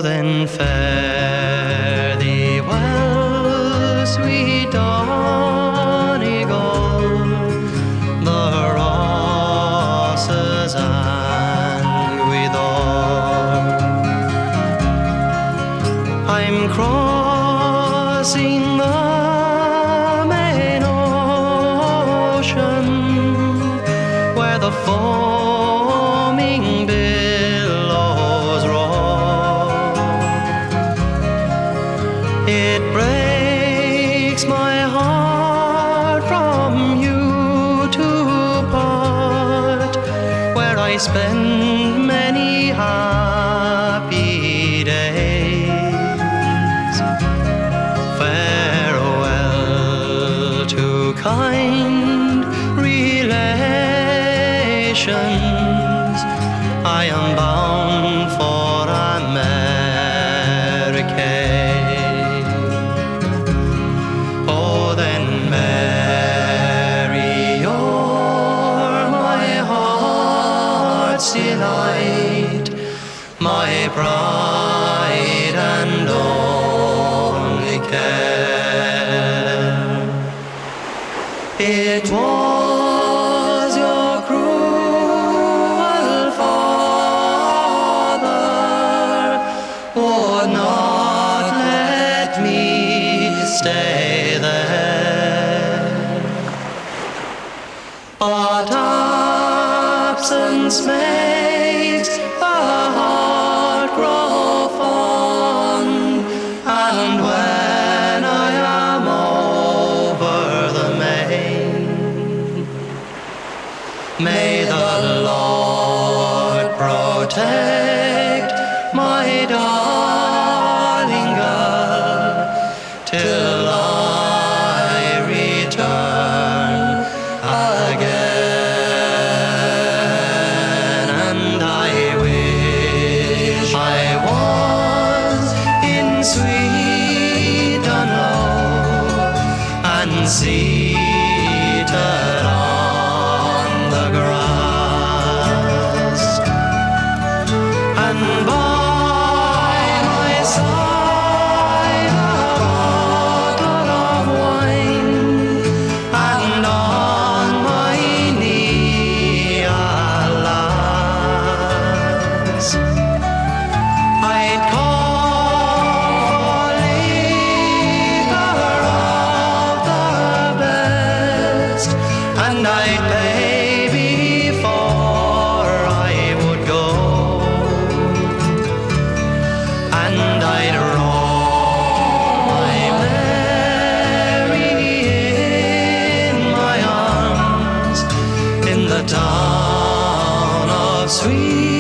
then fare thee well, sweet Donegal. The rosses and withal. I'm crossing the main ocean, where the foaming billows roll. It breaks my heart from you to part, where I spend many happy days. Farewell to kind relations, I am bound for America. Oh, then Mary, you're my heart's delight, my pride and only care. It was your cruel father would not let me stay there, but absence makes the heart grow fond, and when I am over the main, may the Lord protect my darling girl till I return again. And I wish I was in sweet Dunlow and seated on the grass, and by my side a bottle of wine, and on my knee a lass. I'd call for liquor of the best, and I'd pay before I would go, and I'd roll my Mary in my arms in the town of sweet